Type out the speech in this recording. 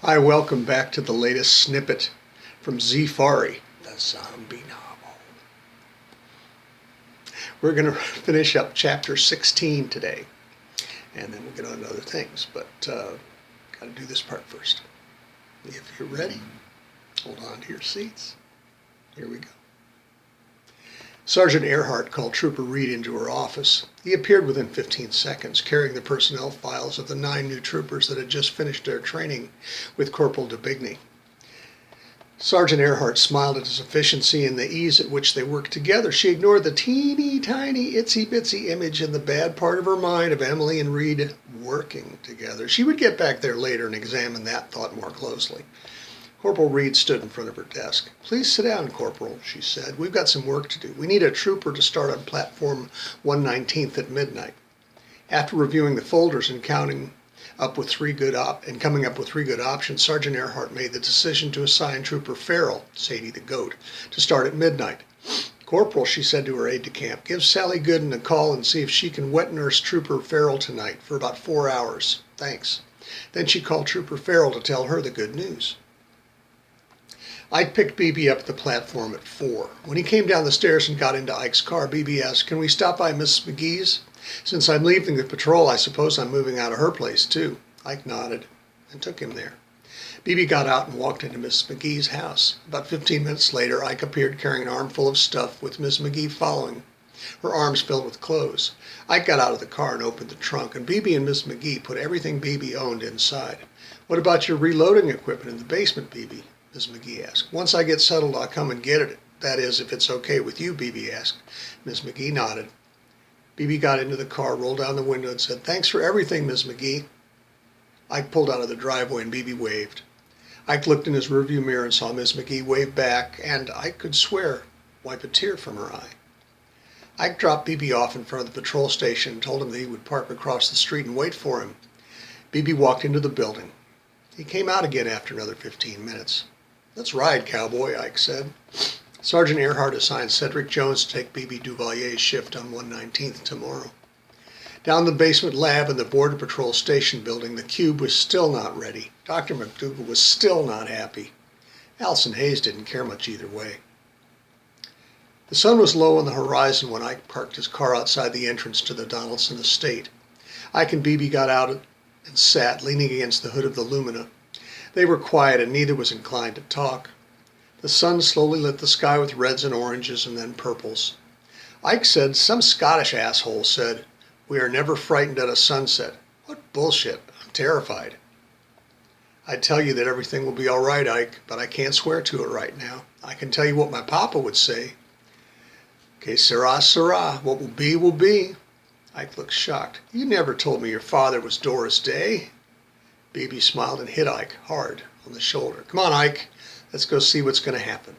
Hi, welcome back to the latest snippet from Z-fari, the zombie novel. We're going to finish up chapter 16 today, and then we'll get on to other things, but got to do this part first. If you're ready, hold on to your seats. Here we go. Sergeant Earhart called Trooper Reed into her office. He appeared within 15 seconds, carrying the personnel files of the 9 new troopers that had just finished their training with Corporal DeBigny. Sergeant Earhart smiled at his efficiency and the ease at which they worked together. She ignored the teeny tiny itsy-bitsy image in the bad part of her mind of Emily and Reed working together. She would get back there later and examine that thought more closely. Corporal Reed stood in front of her desk. "Please sit down, Corporal," she said. "We've got some work to do. We need a trooper to start on platform 119th at midnight." After reviewing the folders and coming up with three good options, Sergeant Earhart made the decision to assign Trooper Farrell, Sadie the goat, to start at midnight. "Corporal," she said to her aide-de-camp, "give Sally Gooden a call and see if she can wet nurse Trooper Farrell tonight for about 4 hours. Thanks." Then she called Trooper Farrell to tell her the good news. Ike picked Bebe up at the platform at 4. When he came down the stairs and got into Ike's car, Bebe asked, "Can we stop by Mrs. McGee's? Since I'm leaving the patrol, I suppose I'm moving out of her place, too." Ike nodded and took him there. Bebe got out and walked into Mrs. McGee's house. About 15 minutes later, Ike appeared carrying an armful of stuff, with Miss McGee following, her arms filled with clothes. Ike got out of the car and opened the trunk, and Bebe and Miss McGee put everything Bebe owned inside. "What about your reloading equipment in the basement, Bebe?" Miss McGee asked. "Once I get settled, I'll come and get it. That is, if it's okay with you," Bebe asked. Miss McGee nodded. Bebe got into the car, rolled down the window, and said, "Thanks for everything, Miss McGee." Ike pulled out of the driveway and Bebe waved. Ike looked in his rearview mirror and saw Miss McGee wave back, and Ike could swear, wipe a tear from her eye. Ike dropped Bebe off in front of the patrol station and told him that he would park across the street and wait for him. Bebe walked into the building. He came out again after another 15 minutes. "Let's ride, cowboy," Ike said. Sergeant Earhart assigned Cedric Jones to take Bebe Duvalier's shift on 119th tomorrow. Down the basement lab in the Border Patrol station building, the cube was still not ready. Dr. McDougal was still not happy. Allison Hayes didn't care much either way. The sun was low on the horizon when Ike parked his car outside the entrance to the Donaldson estate. Ike and Bebe got out and sat, leaning against the hood of the Lumina. They were quiet and neither was inclined to talk. The sun slowly lit the sky with reds and oranges and then purples. Ike said, "Some Scottish asshole said, 'We are never frightened at a sunset.' What bullshit. I'm terrified." "I tell you that everything will be all right, Ike, but I can't swear to it right now. I can tell you what my papa would say. Que sera, sera. What will be, will be." Ike looked shocked. "You never told me your father was Doris Day." Bebe smiled and hit Ike hard on the shoulder. "Come on, Ike. Let's go see what's going to happen."